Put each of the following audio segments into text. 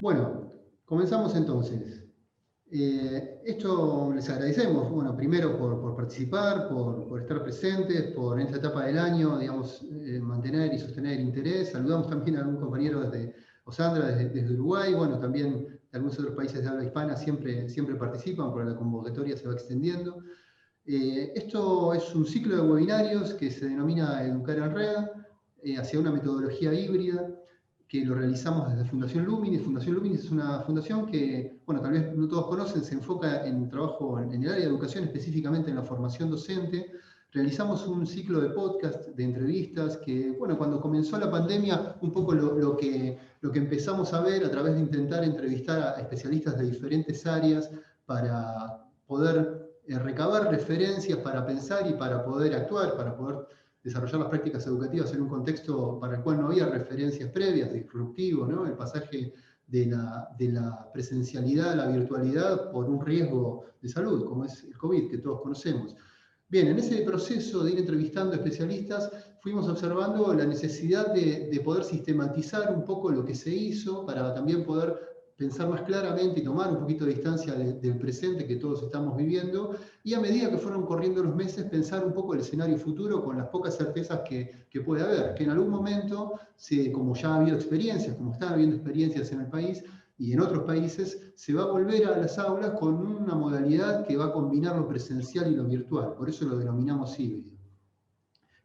Bueno, comenzamos entonces. Esto les agradecemos, bueno, primero por participar, por estar presentes, por en esta etapa del año, digamos, mantener y sostener el interés. Saludamos también a algún compañero desde Osandra, desde Uruguay, bueno, también de algunos otros países de habla hispana siempre participan, porque la convocatoria se va extendiendo. Esto es un ciclo de webinarios que se denomina Educar en Red, hacia una metodología híbrida, que lo realizamos desde Fundación Luminis. Fundación Luminis es una fundación que, bueno, tal vez no todos conocen, se enfoca en trabajo en el área de educación, específicamente en la formación docente. Realizamos un ciclo de podcast, de entrevistas, que, bueno, cuando comenzó la pandemia, un poco lo que empezamos a ver a través de intentar entrevistar a especialistas de diferentes áreas para poder recabar referencias para pensar y para poder actuar, para poder desarrollar las prácticas educativas en un contexto para el cual no había referencias previas, disruptivo, ¿no? El pasaje de la presencialidad a la virtualidad por un riesgo de salud, como es el COVID, que todos conocemos. Bien, en ese proceso de ir entrevistando especialistas, fuimos observando la necesidad de poder sistematizar un poco lo que se hizo para también poder pensar más claramente y tomar un poquito de distancia del presente que todos estamos viviendo, y a medida que fueron corriendo los meses, pensar un poco el escenario futuro con las pocas certezas que puede haber, que en algún momento, como ya ha habido experiencias, como están habiendo experiencias en el país y en otros países, se va a volver a las aulas con una modalidad que va a combinar lo presencial y lo virtual, por eso lo denominamos híbrido.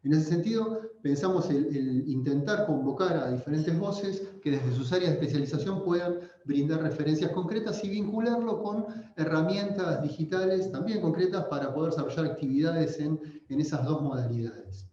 En ese sentido, pensamos el intentar convocar a diferentes voces que desde sus áreas de especialización puedan brindar referencias concretas y vincularlo con herramientas digitales también concretas para poder desarrollar actividades en esas dos modalidades.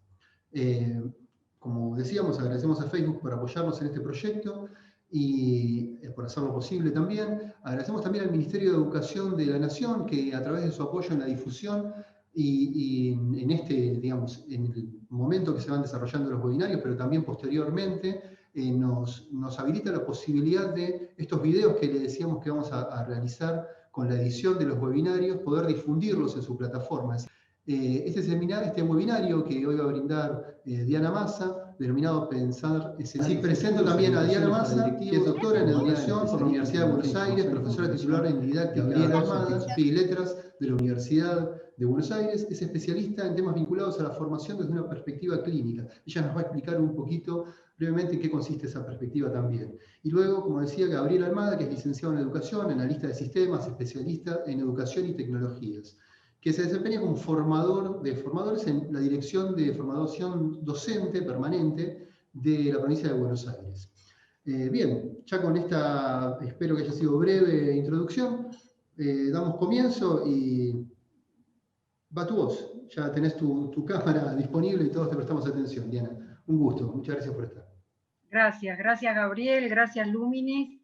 Como decíamos, agradecemos a Facebook por apoyarnos en este proyecto y por hacerlo posible también. Agradecemos también al Ministerio de Educación de la Nación, que a través de su apoyo en la difusión y en digamos, en el momento que se van desarrollando los webinarios, pero también posteriormente, nos habilita la posibilidad de estos videos que le decíamos que vamos a realizar con la edición de los webinarios, poder difundirlos en su plataforma. Este webinario que hoy va a brindar Diana Massa, denominado Pensar Escenarios. Así presento también a Diana Massa, que es doctora en Educación por la Universidad de Buenos Aires, profesora titular en Didáctica Gabriela Almada, y Letras de la Universidad de Buenos Aires. Es especialista en temas vinculados a la formación desde una perspectiva clínica. Ella nos va a explicar un poquito brevemente en qué consiste esa perspectiva también. Y luego, como decía, Gabriela Almada, que es licenciado en Educación, analista de sistemas, especialista en Educación y Tecnologías, que se desempeña como formador de formadores en la Dirección de Formación Docente Permanente de la provincia de Buenos Aires. Bien, ya con esta, espero que haya sido breve introducción, damos comienzo y va tu voz. Ya tenés tu cámara disponible y todos te prestamos atención, Diana. Un gusto, muchas gracias por estar. Gracias Gabriel, gracias Luminis,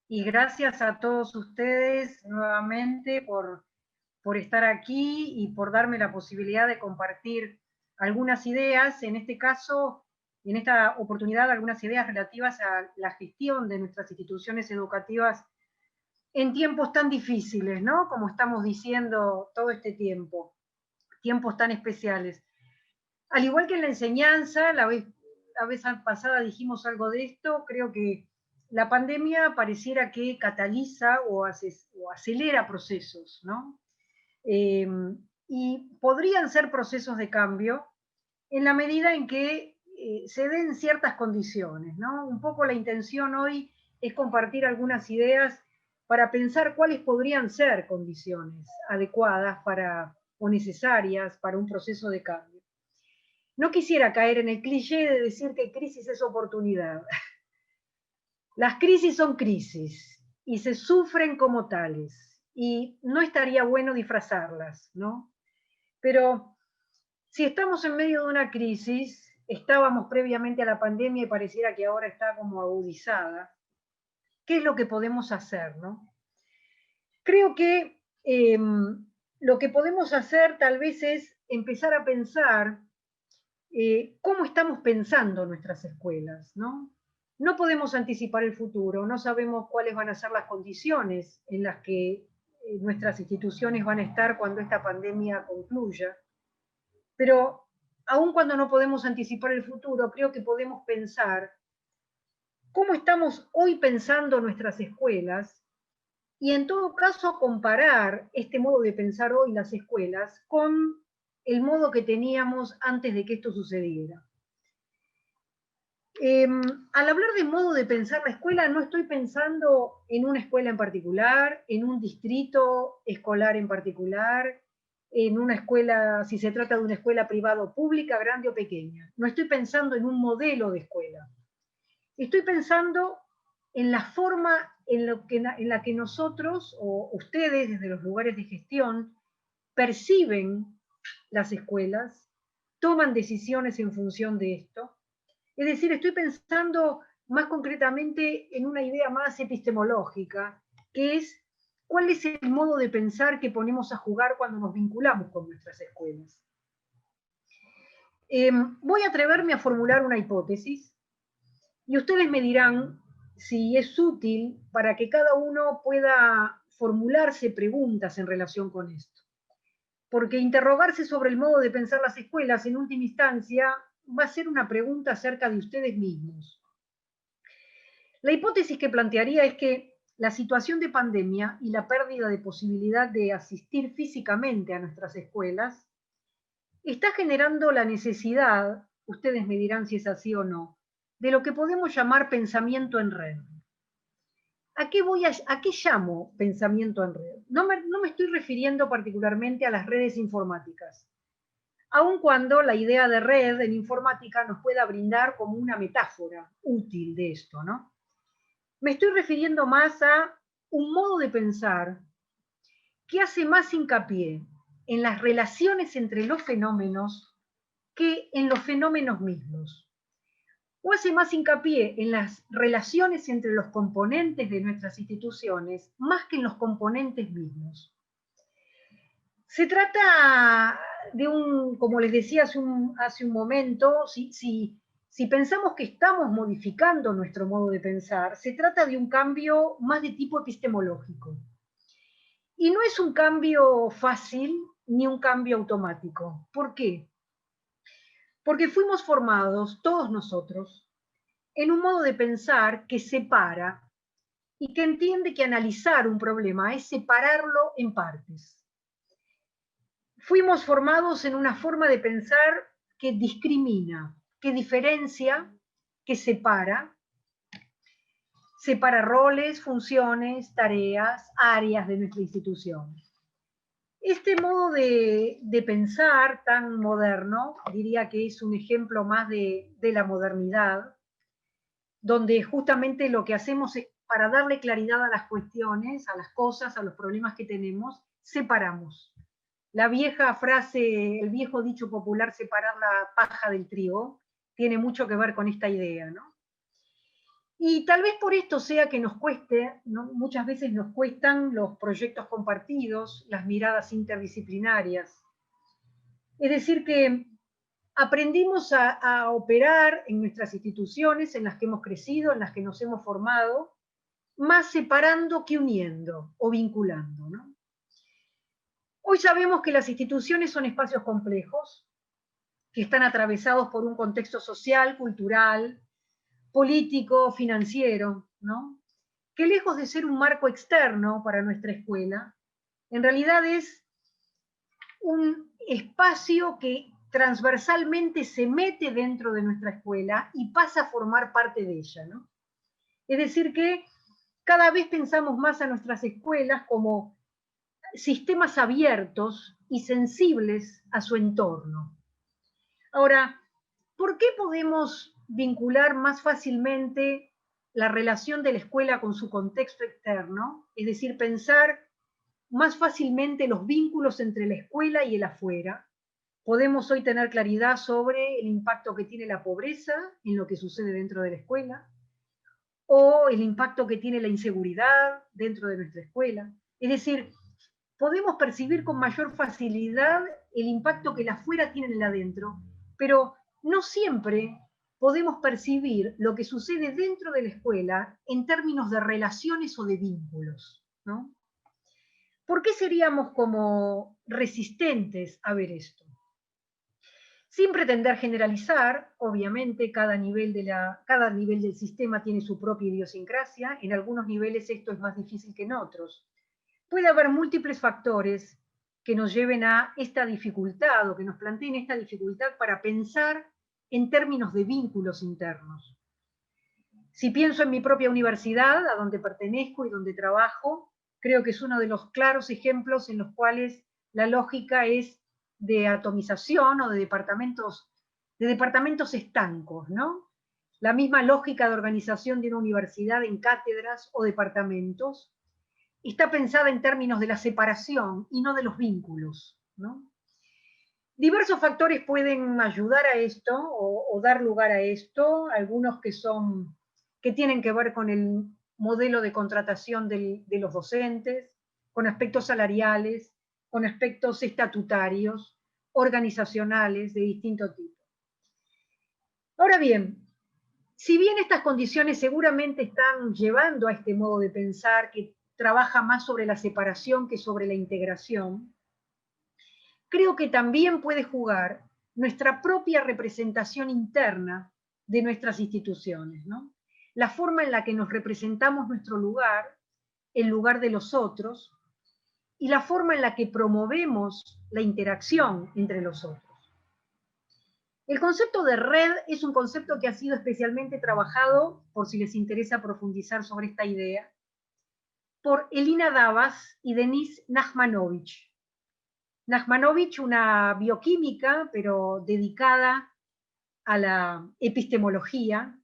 y gracias a todos ustedes nuevamente por estar aquí y por darme la posibilidad de compartir algunas ideas, en este caso, en esta oportunidad, algunas ideas relativas a la gestión de nuestras instituciones educativas en tiempos tan difíciles, ¿no? Como estamos diciendo todo este tiempo, tiempos tan especiales. Al igual que en la enseñanza, la vez pasada dijimos algo de esto, creo que la pandemia pareciera que cataliza o acelera procesos, ¿no? Y podrían ser procesos de cambio en la medida en que se den ciertas condiciones, ¿no? Un poco la intención hoy es compartir algunas ideas para pensar cuáles podrían ser condiciones adecuadas o necesarias para un proceso de cambio. No quisiera caer en el cliché de decir que crisis es oportunidad. Las crisis son crisis y se sufren como tales, y no estaría bueno disfrazarlas, ¿no? Pero si estamos en medio de una crisis, estábamos previamente a la pandemia y pareciera que ahora está como agudizada, ¿qué es lo que podemos hacer, no? Creo que lo que podemos hacer tal vez es empezar a pensar cómo estamos pensando nuestras escuelas, ¿no? No podemos anticipar el futuro, no sabemos cuáles van a ser las condiciones en las que nuestras instituciones van a estar cuando esta pandemia concluya, pero aun cuando no podemos anticipar el futuro, creo que podemos pensar cómo estamos hoy pensando nuestras escuelas y en todo caso comparar este modo de pensar hoy las escuelas con el modo que teníamos antes de que esto sucediera. Al hablar de modo de pensar la escuela, no estoy pensando en una escuela en particular, en un distrito escolar en particular, en una escuela, si se trata de una escuela privada o pública, grande o pequeña. No estoy pensando en un modelo de escuela. Estoy pensando en la forma en la que nosotros, o ustedes desde los lugares de gestión, perciben las escuelas, toman decisiones en función de esto. Es decir, estoy pensando más concretamente en una idea más epistemológica, que es cuál es el modo de pensar que ponemos a jugar cuando nos vinculamos con nuestras escuelas. Voy a atreverme a formular una hipótesis y ustedes me dirán si es útil para que cada uno pueda formularse preguntas en relación con esto. Porque interrogarse sobre el modo de pensar las escuelas, en última instancia, va a ser una pregunta acerca de ustedes mismos. La hipótesis que plantearía es que la situación de pandemia y la pérdida de posibilidad de asistir físicamente a nuestras escuelas está generando la necesidad, ustedes me dirán si es así o no, de lo que podemos llamar pensamiento en red. ¿A qué llamo pensamiento en red? No me estoy refiriendo particularmente a las redes informáticas, aun cuando la idea de red en informática nos pueda brindar como una metáfora útil de esto, ¿no? Me estoy refiriendo más a un modo de pensar que hace más hincapié en las relaciones entre los fenómenos que en los fenómenos mismos. O hace más hincapié en las relaciones entre los componentes de nuestras instituciones más que en los componentes mismos. Se trata de como les decía hace un momento, si pensamos que estamos modificando nuestro modo de pensar, se trata de un cambio más de tipo epistemológico. Y no es un cambio fácil ni un cambio automático. ¿Por qué? Porque fuimos formados, todos nosotros, en un modo de pensar que separa y que entiende que analizar un problema es separarlo en partes. Fuimos formados en una forma de pensar que discrimina, que diferencia, que separa roles, funciones, tareas, áreas de nuestra institución. Este modo de pensar tan moderno, diría que es un ejemplo más de la modernidad, donde justamente lo que hacemos es, para darle claridad a las cuestiones, a las cosas, a los problemas que tenemos, separamos. La vieja frase, el viejo dicho popular, separar la paja del trigo, tiene mucho que ver con esta idea, ¿no? Y tal vez por esto sea que nos cueste, ¿no? Muchas veces nos cuestan los proyectos compartidos, las miradas interdisciplinarias. Es decir, que aprendimos a operar en nuestras instituciones, en las que hemos crecido, en las que nos hemos formado, más separando que uniendo o vinculando, ¿no? Hoy sabemos que las instituciones son espacios complejos, que están atravesados por un contexto social, cultural, político, financiero, ¿no? Que lejos de ser un marco externo para nuestra escuela, en realidad es un espacio que transversalmente se mete dentro de nuestra escuela y pasa a formar parte de ella, ¿no? Es decir, que cada vez pensamos más a nuestras escuelas como sistemas abiertos y sensibles a su entorno. Ahora, ¿por qué podemos vincular más fácilmente la relación de la escuela con su contexto externo? Es decir, pensar más fácilmente los vínculos entre la escuela y el afuera. Podemos hoy tener claridad sobre el impacto que tiene la pobreza en lo que sucede dentro de la escuela, o el impacto que tiene la inseguridad dentro de nuestra escuela. Es decir, podemos percibir con mayor facilidad el impacto que el afuera tiene en el adentro, pero no siempre podemos percibir lo que sucede dentro de la escuela en términos de relaciones o de vínculos, ¿no? ¿Por qué seríamos como resistentes a ver esto? sin pretender generalizar. Obviamente cada nivel del sistema tiene su propia idiosincrasia, en algunos niveles esto es más difícil que en otros. Puede haber múltiples factores que nos lleven a esta dificultad o que nos planteen esta dificultad para pensar en términos de vínculos internos. Si pienso en mi propia universidad, a donde pertenezco y donde trabajo, creo que es uno de los claros ejemplos en los cuales la lógica es de atomización o de departamentos estancos, ¿no? La misma lógica de organización de una universidad en cátedras o departamentos está pensada en términos de la separación y no de los vínculos, ¿no? Diversos factores pueden ayudar a esto o dar lugar a esto, algunos que tienen que ver con el modelo de contratación de los docentes, con aspectos salariales, con aspectos estatutarios, organizacionales de distinto tipo. Ahora bien, si bien estas condiciones seguramente están llevando a este modo de pensar que trabaja más sobre la separación que sobre la integración, creo que también puede jugar nuestra propia representación interna de nuestras instituciones, ¿no? La forma en la que nos representamos nuestro lugar, el lugar de los otros, y la forma en la que promovemos la interacción entre los otros. El concepto de red es un concepto que ha sido especialmente trabajado, por si les interesa profundizar sobre esta idea, por Elina Davas y Denis Nachmanovich. Nachmanovich, una bioquímica, pero dedicada a la epistemología,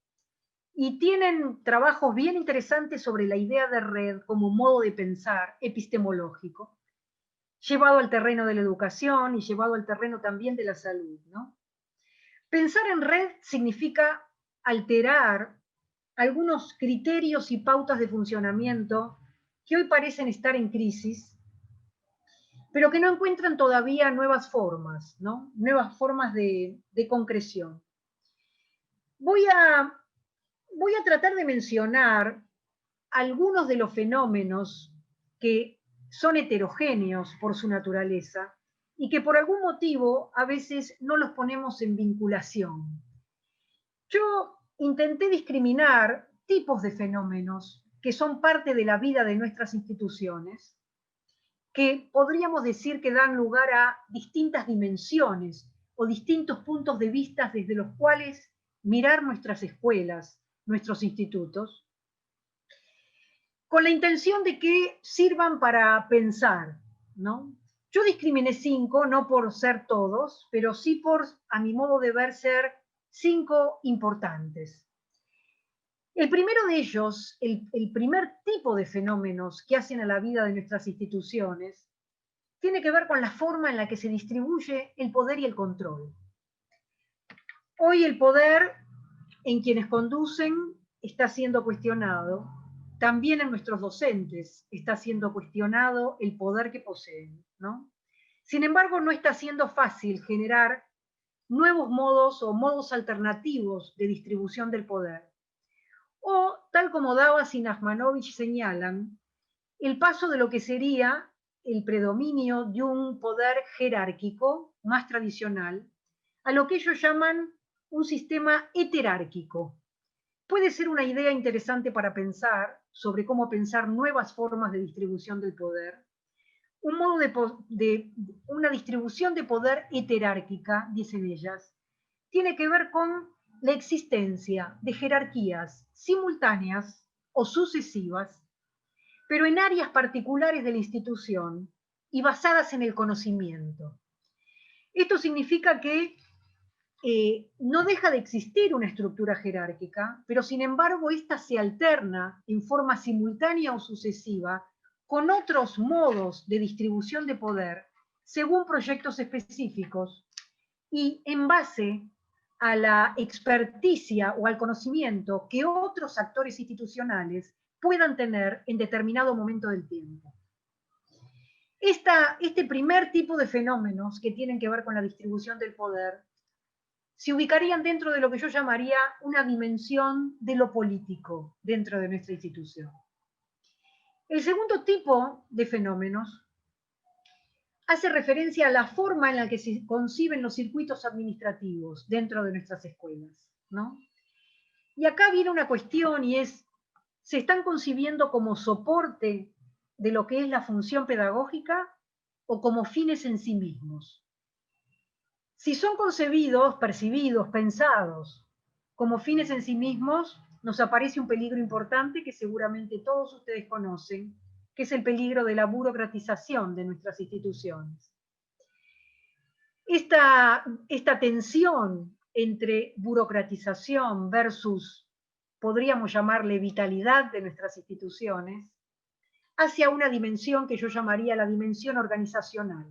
y tienen trabajos bien interesantes sobre la idea de red como modo de pensar epistemológico, llevado al terreno de la educación y llevado al terreno también de la salud, ¿no? Pensar en red significa alterar algunos criterios y pautas de funcionamiento que hoy parecen estar en crisis, pero que no encuentran todavía nuevas formas, ¿no? Nuevas formas de concreción. Voy a tratar de mencionar algunos de los fenómenos que son heterogéneos por su naturaleza y que por algún motivo a veces no los ponemos en vinculación. Yo intenté discriminar tipos de fenómenos que son parte de la vida de nuestras instituciones, que podríamos decir que dan lugar a distintas dimensiones o distintos puntos de vista desde los cuales mirar nuestras escuelas, nuestros institutos, con la intención de que sirvan para pensar, ¿no? Yo discriminé 5, no por ser todos, pero sí por, a mi modo de ver, ser 5 importantes. El primero de ellos, el primer tipo de fenómenos que hacen a la vida de nuestras instituciones, tiene que ver con la forma en la que se distribuye el poder y el control. Hoy el poder en quienes conducen está siendo cuestionado, también en nuestros docentes está siendo cuestionado el poder que poseen, ¿no? Sin embargo, no está siendo fácil generar nuevos modos o modos alternativos de distribución del poder. O, tal como Davas y Nachmanovich señalan, el paso de lo que sería el predominio de un poder jerárquico más tradicional a lo que ellos llaman un sistema heterárquico. Puede ser una idea interesante para pensar sobre cómo pensar nuevas formas de distribución del poder. Un modo de una distribución de poder heterárquica, dicen ellas, tiene que ver con la existencia de jerarquías simultáneas o sucesivas, pero en áreas particulares de la institución y basadas en el conocimiento. Esto significa que no deja de existir una estructura jerárquica, pero sin embargo esta se alterna en forma simultánea o sucesiva con otros modos de distribución de poder según proyectos específicos y en base a la experticia o al conocimiento que otros actores institucionales puedan tener en determinado momento del tiempo. Este primer tipo de fenómenos que tienen que ver con la distribución del poder se ubicarían dentro de lo que yo llamaría una dimensión de lo político dentro de nuestra institución. El segundo tipo de fenómenos hace referencia a la forma en la que se conciben los circuitos administrativos dentro de nuestras escuelas, ¿no? Y acá viene una cuestión y es, ¿se están concibiendo como soporte de lo que es la función pedagógica o como fines en sí mismos? Si son concebidos, percibidos, pensados como fines en sí mismos, nos aparece un peligro importante que seguramente todos ustedes conocen, que es el peligro de la burocratización de nuestras instituciones. Esta tensión entre burocratización versus, podríamos llamarle, vitalidad de nuestras instituciones, hacia una dimensión que yo llamaría la dimensión organizacional.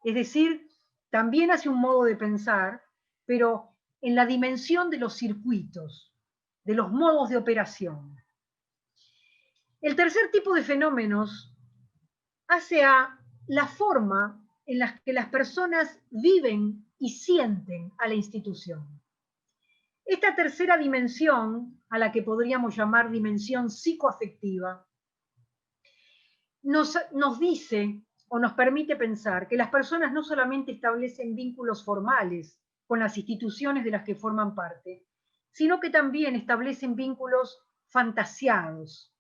Es decir, también hacia un modo de pensar, pero en la dimensión de los circuitos, de los modos de operación. El tercer tipo de fenómenos hace a la forma en la que las personas viven y sienten a la institución. Esta tercera dimensión, a la que podríamos llamar dimensión psicoafectiva, nos dice o nos permite pensar que las personas no solamente establecen vínculos formales con las instituciones de las que forman parte, sino que también establecen vínculos fantasiados.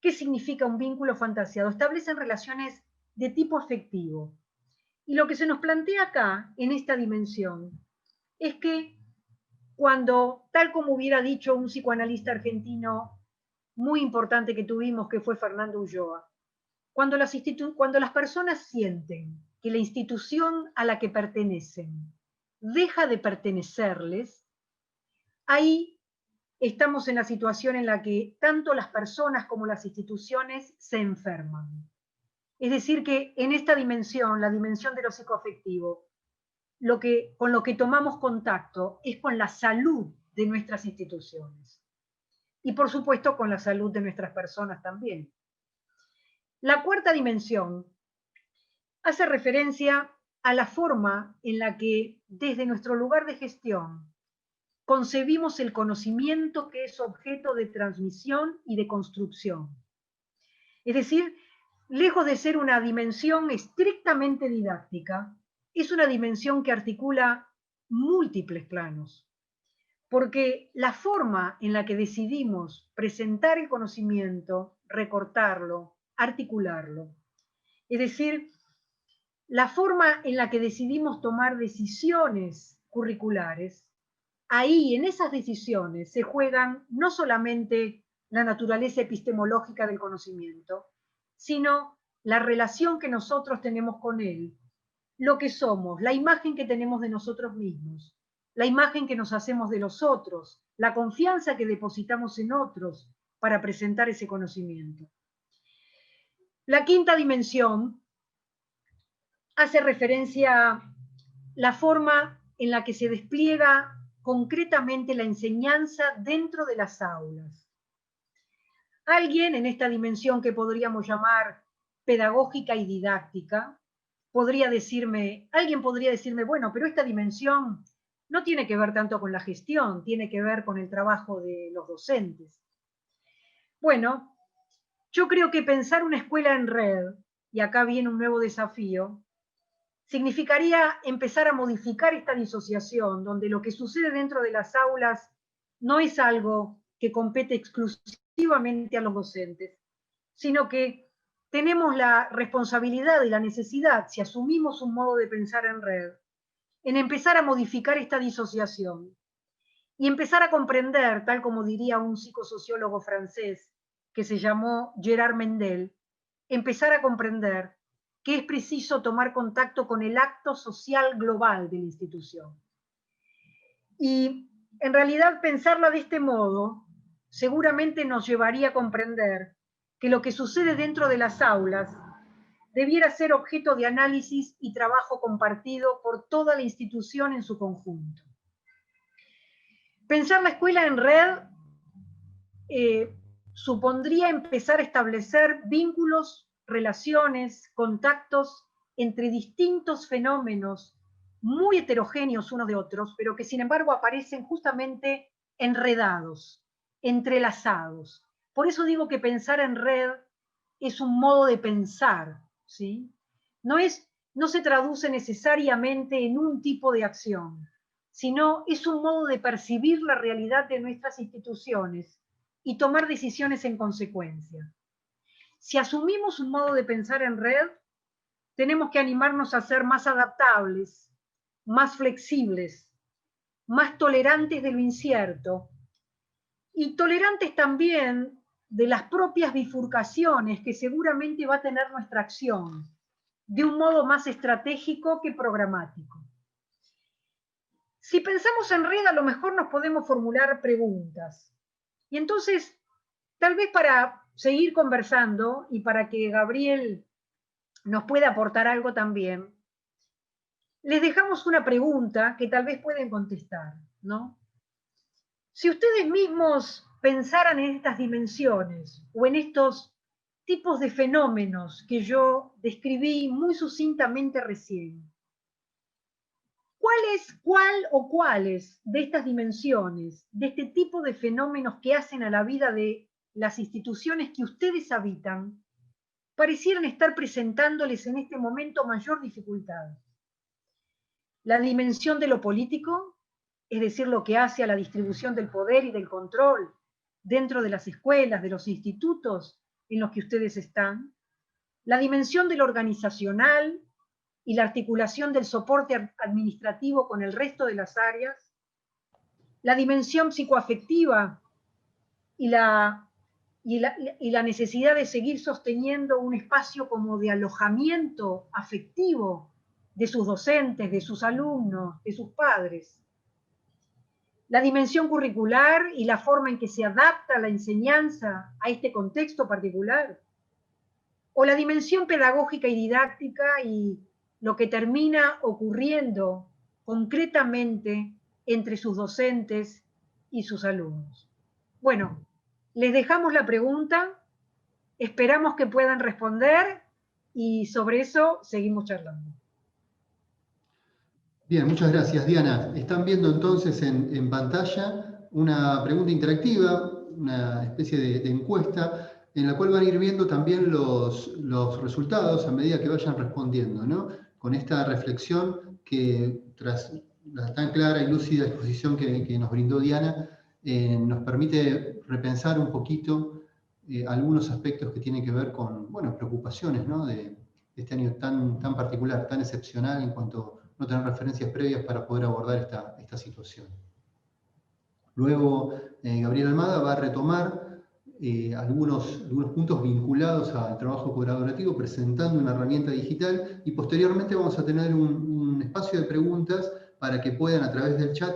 ¿Qué significa un vínculo fantasiado? Establecen relaciones de tipo afectivo. Y lo que se nos plantea acá, en esta dimensión, es que cuando, tal como hubiera dicho un psicoanalista argentino muy importante que tuvimos, que fue Fernando Ulloa, cuando las personas sienten que la institución a la que pertenecen deja de pertenecerles, ahí estamos en la situación en la que tanto las personas como las instituciones se enferman. Es decir, que en esta dimensión, la dimensión de lo psicoafectivo, con lo que tomamos contacto es con la salud de nuestras instituciones. Y por supuesto con la salud de nuestras personas también. La cuarta dimensión hace referencia a la forma en la que desde nuestro lugar de gestión concebimos el conocimiento que es objeto de transmisión y de construcción. Es decir, lejos de ser una dimensión estrictamente didáctica, es una dimensión que articula múltiples planos, porque la forma en la que decidimos presentar el conocimiento, recortarlo, articularlo, es decir, la forma en la que decidimos tomar decisiones curriculares, ahí en esas decisiones se juegan no solamente la naturaleza epistemológica del conocimiento, sino la relación que nosotros tenemos con él, lo que somos, la imagen que tenemos de nosotros mismos, la imagen que nos hacemos de los otros, la confianza que depositamos en otros para presentar ese conocimiento. La quinta dimensión hace referencia a la forma en la que se despliega concretamente la enseñanza dentro de las aulas. Alguien en esta dimensión que podríamos llamar pedagógica y didáctica, alguien podría decirme, bueno, pero esta dimensión no tiene que ver tanto con la gestión, tiene que ver con el trabajo de los docentes. Bueno, yo creo que pensar una escuela en red, y acá viene un nuevo desafío, significaría empezar a modificar esta disociación, donde lo que sucede dentro de las aulas no es algo que compete exclusivamente a los docentes, sino que tenemos la responsabilidad y la necesidad, si asumimos un modo de pensar en red, en empezar a modificar esta disociación y empezar a comprender, tal como diría un psicosociólogo francés que se llamó Gerard Mendel, empezar a comprender que es preciso tomar contacto con el acto social global de la institución. Y en realidad pensarla de este modo seguramente nos llevaría a comprender que lo que sucede dentro de las aulas debiera ser objeto de análisis y trabajo compartido por toda la institución en su conjunto. Pensar la escuela en red supondría empezar a establecer vínculos, relaciones, contactos entre distintos fenómenos muy heterogéneos unos de otros, pero que sin embargo aparecen justamente enredados, entrelazados. Por eso digo que pensar en red es un modo de pensar, ¿sí? No se traduce necesariamente en un tipo de acción, sino es un modo de percibir la realidad de nuestras instituciones y tomar decisiones en consecuencia. Si asumimos un modo de pensar en red, tenemos que animarnos a ser más adaptables, más flexibles, más tolerantes de lo incierto y tolerantes también de las propias bifurcaciones que seguramente va a tener nuestra acción, de un modo más estratégico que programático. Si pensamos en red, a lo mejor nos podemos formular preguntas. Y entonces, tal vez para seguir conversando y para que Gabriel nos pueda aportar algo también, les dejamos una pregunta que tal vez pueden contestar, ¿no? Si ustedes mismos pensaran en estas dimensiones o en estos tipos de fenómenos que yo describí muy sucintamente recién, ¿cuáles de estas dimensiones, de este tipo de fenómenos que hacen a la vida de las instituciones que ustedes habitan, parecieran estar presentándoles en este momento mayor dificultad? La dimensión de lo político, es decir, lo que hace a la distribución del poder y del control dentro de las escuelas, de los institutos en los que ustedes están. La dimensión de lo organizacional y la articulación del soporte administrativo con el resto de las áreas. La dimensión psicoafectiva y la necesidad de seguir sosteniendo un espacio como de alojamiento afectivo de sus docentes, de sus alumnos, de sus padres. La dimensión curricular y la forma en que se adapta la enseñanza a este contexto particular. O la dimensión pedagógica y didáctica y lo que termina ocurriendo concretamente entre sus docentes y sus alumnos. Bueno, les dejamos la pregunta, esperamos que puedan responder y sobre eso seguimos charlando. Bien, muchas gracias, Diana. Están viendo entonces en pantalla una pregunta interactiva, una especie de encuesta, en la cual van a ir viendo también los resultados a medida que vayan respondiendo, ¿no? Con esta reflexión que, tras la tan clara y lúcida exposición que nos brindó Diana, nos permite repensar un poquito algunos aspectos que tienen que ver con, bueno, preocupaciones, ¿no? De este año tan particular, tan excepcional en cuanto a no tener referencias previas para poder abordar esta situación. Luego, Gabriel Almada va a retomar algunos puntos vinculados al trabajo colaborativo, presentando una herramienta digital, y posteriormente vamos a tener un espacio de preguntas para que puedan, a través del chat,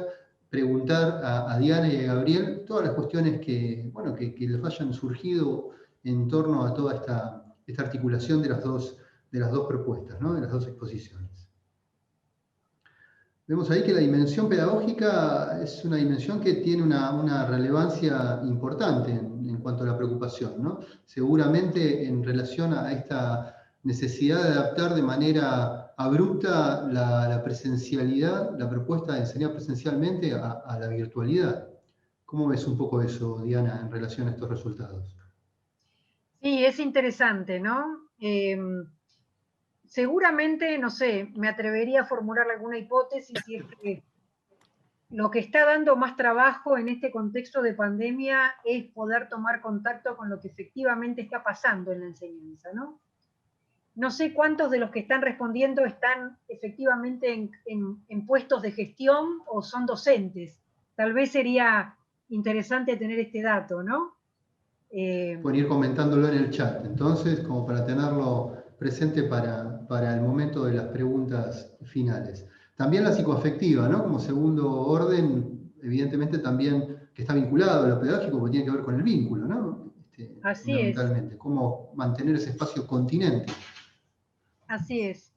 preguntar a Diana y a Gabriel todas las cuestiones que les hayan surgido en torno a toda esta articulación de las dos propuestas, ¿no? De las dos exposiciones. Vemos ahí que la dimensión pedagógica es una dimensión que tiene una relevancia importante en cuanto a la preocupación, ¿no? Seguramente en relación a esta necesidad de adaptar de manera abrupta la presencialidad, la propuesta de enseñar presencialmente a la virtualidad. ¿Cómo ves un poco eso, Diana, en relación a estos resultados? Sí, es interesante, ¿no? Seguramente, no sé, me atrevería a formular alguna hipótesis si es que lo que está dando más trabajo en este contexto de pandemia es poder tomar contacto con lo que efectivamente está pasando en la enseñanza, ¿no? No sé cuántos de los que están respondiendo están efectivamente en puestos de gestión o son docentes. Tal vez sería interesante tener este dato, ¿no? Pueden ir comentándolo en el chat, entonces, como para tenerlo presente para el momento de las preguntas finales. También la psicoafectiva, ¿no? Como segundo orden, evidentemente también que está vinculado a lo pedagógico, porque tiene que ver con el vínculo, ¿no? Así es. Fundamentalmente, cómo mantener ese espacio continente. Así es.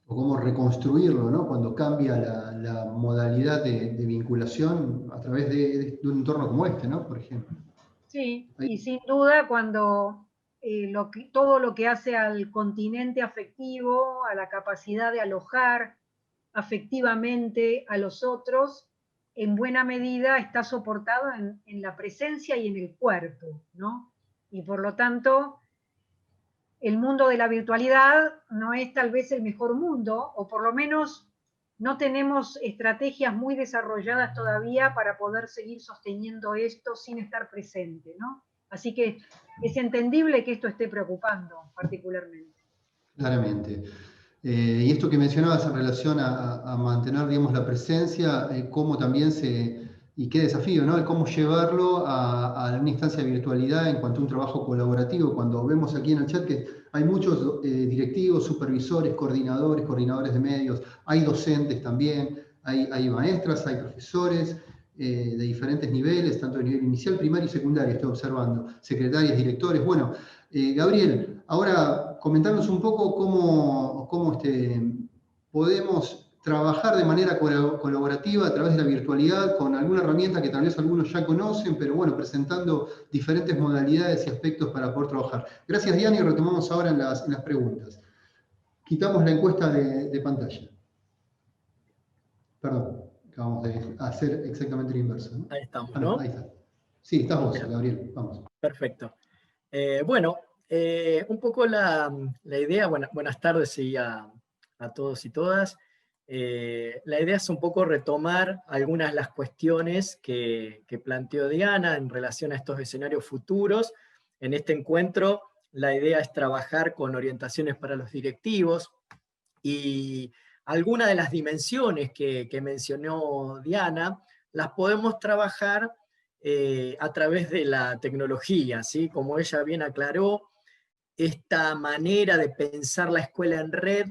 O cómo reconstruirlo, ¿no? Cuando cambia la modalidad de vinculación a través de un entorno como este, ¿no? Por ejemplo. Sí, y sin duda cuando todo lo que hace al continente afectivo, a la capacidad de alojar afectivamente a los otros, en buena medida está soportado en la presencia y en el cuerpo, ¿no? Y por lo tanto, el mundo de la virtualidad no es tal vez el mejor mundo, o por lo menos no tenemos estrategias muy desarrolladas todavía para poder seguir sosteniendo esto sin estar presente, ¿no? Así que es entendible que esto esté preocupando particularmente. Claramente. Y esto que mencionabas en relación a mantener, digamos, la presencia, cómo también y qué desafío, ¿no? El cómo llevarlo a una instancia de virtualidad en cuanto a un trabajo colaborativo. Cuando vemos aquí en el chat que hay muchos directivos, supervisores, coordinadores de medios, hay docentes también, hay maestras, hay profesores de diferentes niveles, tanto de nivel inicial, primario y secundario, estoy observando, secretarias, directores. Bueno, Gabriel, ahora comentarnos un poco cómo podemos trabajar de manera colaborativa a través de la virtualidad con alguna herramienta que tal vez algunos ya conocen, pero bueno, presentando diferentes modalidades y aspectos para poder trabajar. Gracias, Diana, y retomamos ahora en las preguntas. Quitamos la encuesta de pantalla. Perdón, acabamos de hacer exactamente lo inverso, ¿no? Ahí estamos, ¿no? Ahí está. Sí, estás vos, Bien. Gabriel, vamos. Perfecto. Bueno, un poco la idea, buenas tardes y a todos y todas. La idea es un poco retomar algunas de las cuestiones que planteó Diana en relación a estos escenarios futuros. En este encuentro, la idea es trabajar con orientaciones para los directivos y algunas de las dimensiones que mencionó Diana las podemos trabajar a través de la tecnología, ¿sí? Como ella bien aclaró, esta manera de pensar la escuela en red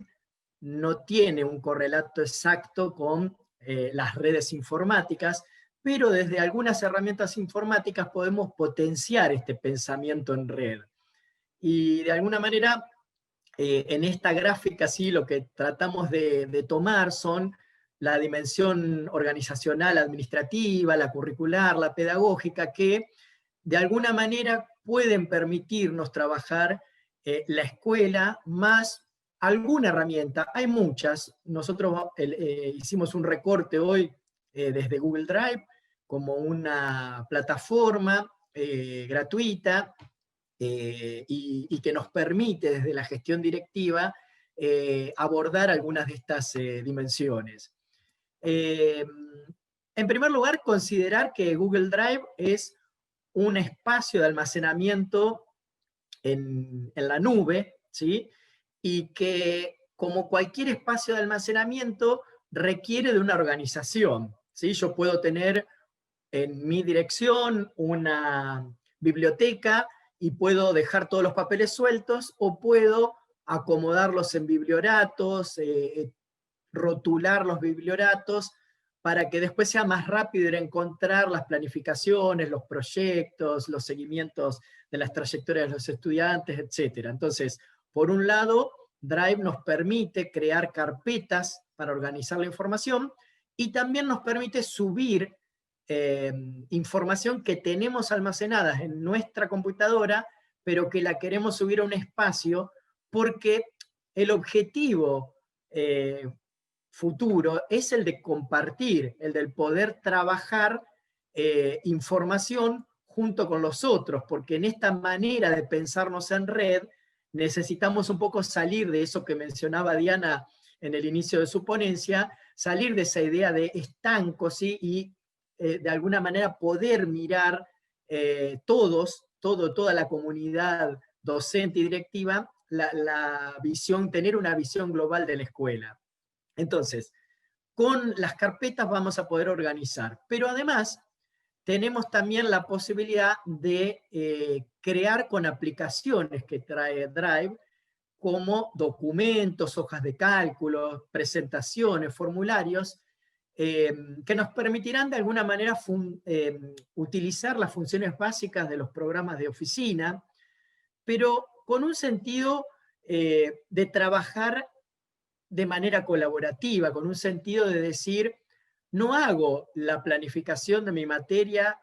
no tiene un correlato exacto con las redes informáticas, pero desde algunas herramientas informáticas podemos potenciar este pensamiento en red. Y de alguna manera, en esta gráfica, sí, lo que tratamos de tomar son la dimensión organizacional, administrativa, la curricular, la pedagógica, que de alguna manera pueden permitirnos trabajar la escuela más alguna herramienta. Hay muchas. Nosotros hicimos un recorte hoy desde Google Drive como una plataforma gratuita y que nos permite desde la gestión directiva abordar algunas de estas dimensiones. En primer lugar, considerar que Google Drive es un espacio de almacenamiento en la nube, ¿sí? Y que, como cualquier espacio de almacenamiento, requiere de una organización, ¿sí? Yo puedo tener en mi dirección una biblioteca y puedo dejar todos los papeles sueltos, o puedo acomodarlos en biblioratos, rotular los biblioratos, para que después sea más rápido ir a encontrar las planificaciones, los proyectos, los seguimientos de las trayectorias de los estudiantes, etc. Entonces, por un lado, Drive nos permite crear carpetas para organizar la información, y también nos permite subir información que tenemos almacenadas en nuestra computadora, pero que la queremos subir a un espacio, porque el objetivo futuro es el de compartir, el del poder trabajar información junto con los otros, porque en esta manera de pensarnos en red necesitamos un poco salir de eso que mencionaba Diana en el inicio de su ponencia, salir de esa idea de estanco, ¿sí? Y de alguna manera poder mirar toda la comunidad docente y directiva, la visión, tener una visión global de la escuela. Entonces, con las carpetas vamos a poder organizar, pero además tenemos también la posibilidad de crear con aplicaciones que trae Drive, como documentos, hojas de cálculo, presentaciones, formularios, que nos permitirán de alguna manera utilizar las funciones básicas de los programas de oficina, pero con un sentido de trabajar de manera colaborativa, con un sentido de decir, no hago la planificación de mi materia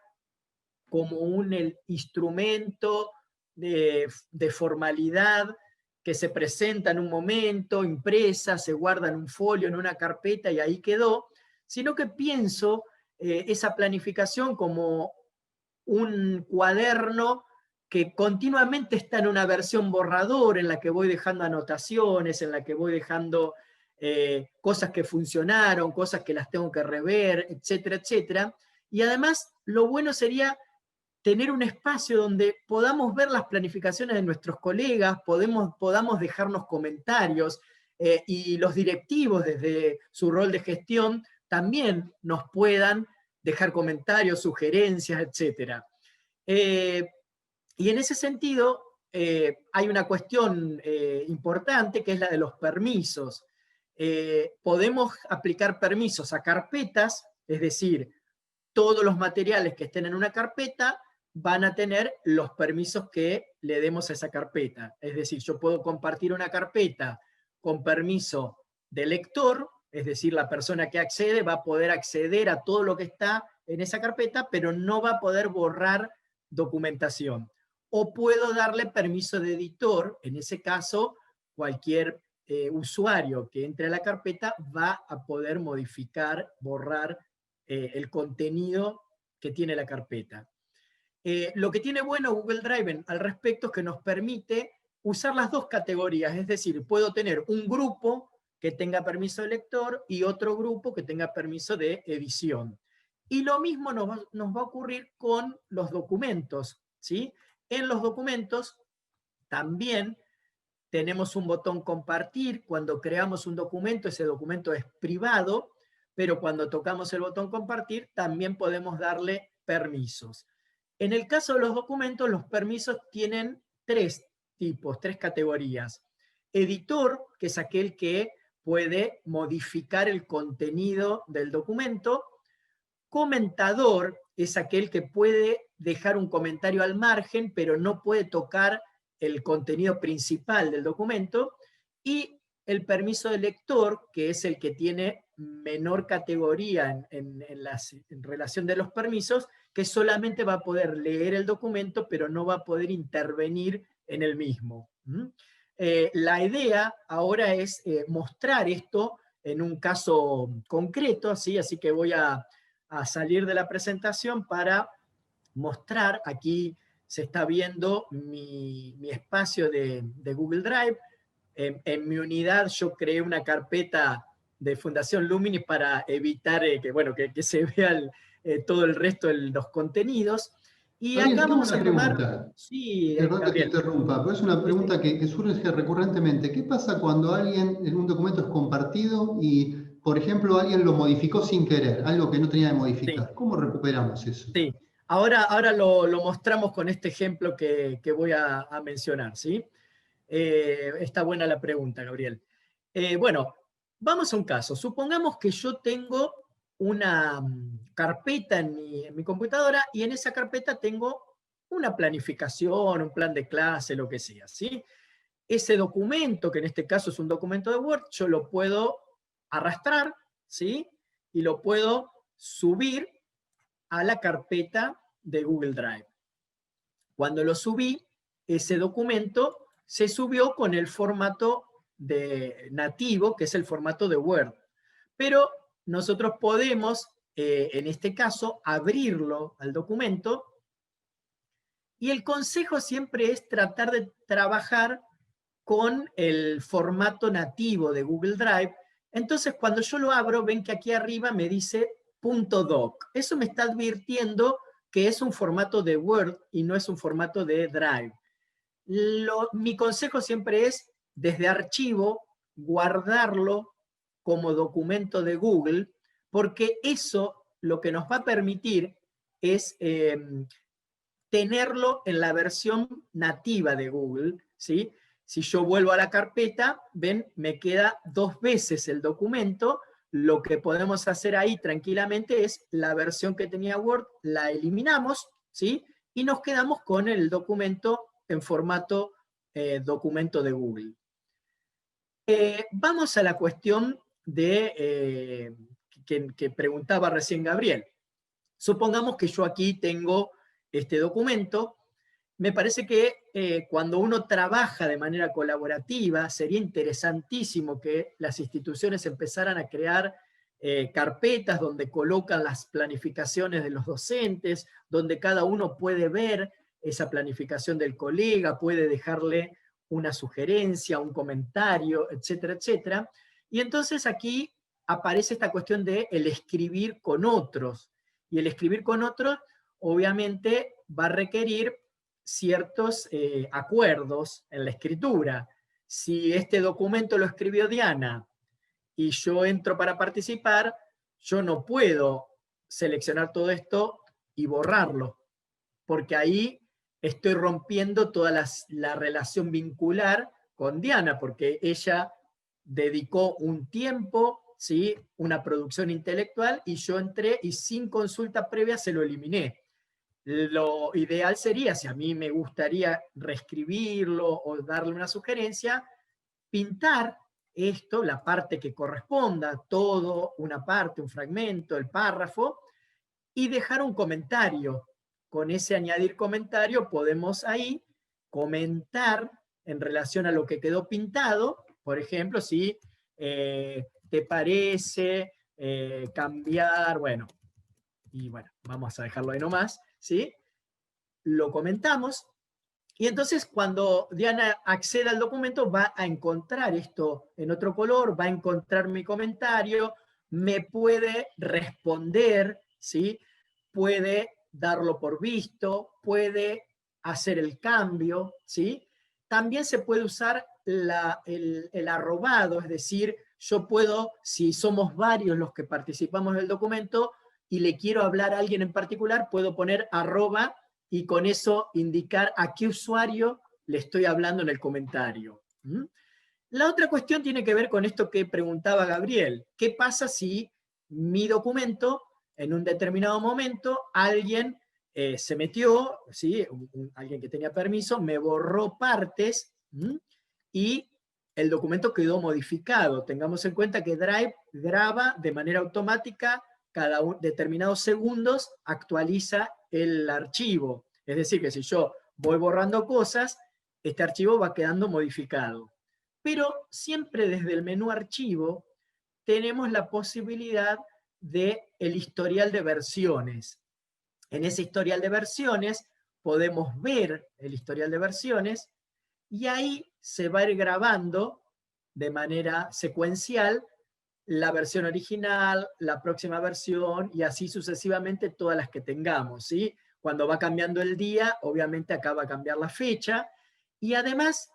como un instrumento de formalidad que se presenta en un momento, impresa, se guarda en un folio, en una carpeta y ahí quedó, sino que pienso esa planificación como un cuaderno que continuamente está en una versión borrador, en la que voy dejando anotaciones, en la que voy dejando cosas que funcionaron, cosas que las tengo que rever, etcétera, etcétera. Y además, lo bueno sería tener un espacio donde podamos ver las planificaciones de nuestros colegas, podamos dejarnos comentarios, y los directivos desde su rol de gestión también nos puedan dejar comentarios, sugerencias, etc. Y en ese sentido, hay una cuestión importante que es la de los permisos. Podemos aplicar permisos a carpetas, es decir, todos los materiales que estén en una carpeta van a tener los permisos que le demos a esa carpeta. Es decir, yo puedo compartir una carpeta con permiso de lector, es decir, la persona que accede va a poder acceder a todo lo que está en esa carpeta, pero no va a poder borrar documentación. O puedo darle permiso de editor, en ese caso, cualquier usuario que entre a la carpeta va a poder modificar, borrar el contenido que tiene la carpeta. Lo que tiene bueno Google Drive al respecto es que nos permite usar las dos categorías, es decir, puedo tener un grupo que tenga permiso de lector y otro grupo que tenga permiso de edición. Y lo mismo nos va a ocurrir con los documentos, ¿sí? En los documentos también tenemos un botón compartir. Cuando creamos un documento, ese documento es privado, pero cuando tocamos el botón compartir, también podemos darle permisos. En el caso de los documentos, los permisos tienen tres tipos, tres categorías. Editor, que es aquel que puede modificar el contenido del documento. Comentador es aquel que puede dejar un comentario al margen, pero no puede tocar el contenido principal del documento. Y el permiso de lector, que es el que tiene menor categoría en relación de los permisos, que solamente va a poder leer el documento, pero no va a poder intervenir en el mismo. La idea ahora es mostrar esto en un caso concreto, ¿sí? Así que voy a salir de la presentación para mostrar. Aquí se está viendo mi espacio de Google Drive. En mi unidad yo creé una carpeta de Fundación Luminis para evitar que se vea todo el resto de los contenidos. Y Gabriel, acá tengo vamos una a tomar... pregunta. Sí, Perdón que te Gabriel. interrumpa, pero es una pregunta que surge recurrentemente. ¿Qué pasa cuando alguien en un documento es compartido y, por ejemplo, alguien lo modificó sin querer, algo que no tenía que modificar? Sí. ¿Cómo recuperamos eso? Sí, ahora lo mostramos con este ejemplo que voy a mencionar, ¿sí? Está buena la pregunta, Gabriel. Bueno, vamos a un caso. Supongamos que yo tengo una carpeta en mi computadora y en esa carpeta tengo una planificación, un plan de clase, lo que sea, ¿sí? Ese documento, que en este caso es un documento de Word, yo lo puedo arrastrar, ¿sí? Y lo puedo subir a la carpeta de Google Drive. Cuando lo subí, ese documento se subió con el formato nativo, que es el formato de Word. Pero nosotros podemos, en este caso, abrirlo al documento, y el consejo siempre es tratar de trabajar con el formato nativo de Google Drive. Entonces, cuando yo lo abro, ven que aquí arriba me dice .doc. Eso me está advirtiendo que es un formato de Word y no es un formato de Drive. Mi consejo siempre es, desde archivo, guardarlo como documento de Google, porque eso lo que nos va a permitir es tenerlo en la versión nativa de Google, ¿sí? Si yo vuelvo a la carpeta, ven, me queda 2 veces el documento. Lo que podemos hacer ahí tranquilamente es la versión que tenía Word, la eliminamos, ¿sí? Y nos quedamos con el documento en formato documento de Google. Vamos a la cuestión de, que preguntaba recién Gabriel. Supongamos que yo aquí tengo este documento. Me parece que cuando uno trabaja de manera colaborativa, sería interesantísimo que las instituciones empezaran a crear carpetas donde colocan las planificaciones de los docentes, donde cada uno puede ver esa planificación del colega, puede dejarle una sugerencia, un comentario, etcétera, etcétera. Y entonces aquí aparece esta cuestión de el escribir con otros. Y el escribir con otros, obviamente, va a requerir ciertos acuerdos en la escritura. Si este documento lo escribió Diana y yo entro para participar, yo no puedo seleccionar todo esto y borrarlo, porque ahí estoy rompiendo toda la relación vincular con Diana, porque ella dedicó un tiempo, ¿sí?, una producción intelectual, y yo entré y sin consulta previa se lo eliminé. Lo ideal sería, si a mí me gustaría reescribirlo o darle una sugerencia, pintar esto, la parte que corresponda, todo, una parte, un fragmento, el párrafo, y dejar un comentario. Con ese añadir comentario podemos ahí comentar en relación a lo que quedó pintado, por ejemplo, si te parece cambiar, bueno, y bueno, vamos a dejarlo ahí nomás, ¿sí? Lo comentamos, y entonces cuando Diana acceda al documento va a encontrar esto en otro color, va a encontrar mi comentario, me puede responder, ¿sí? Puede darlo por visto, puede hacer el cambio, ¿sí? También se puede usar el arrobado, es decir, yo puedo, si somos varios los que participamos del documento y le quiero hablar a alguien en particular, puedo poner arroba y con eso indicar a qué usuario le estoy hablando en el comentario. ¿Mm? La otra cuestión tiene que ver con esto que preguntaba Gabriel. ¿Qué pasa si mi documento, en un determinado momento, alguien se metió, ¿sí? Alguien que tenía permiso, me borró partes, y el documento quedó modificado? Tengamos en cuenta que Drive graba de manera automática, cada determinados segundos actualiza el archivo. Es decir, que si yo voy borrando cosas, este archivo va quedando modificado. Pero siempre desde el menú archivo tenemos la posibilidad del historial de versiones. En ese historial de versiones podemos ver el historial de versiones y ahí se va a ir grabando de manera secuencial la versión original, la próxima versión y así sucesivamente todas las que tengamos, ¿sí? Cuando va cambiando el día, obviamente acá va a cambiar la fecha y además,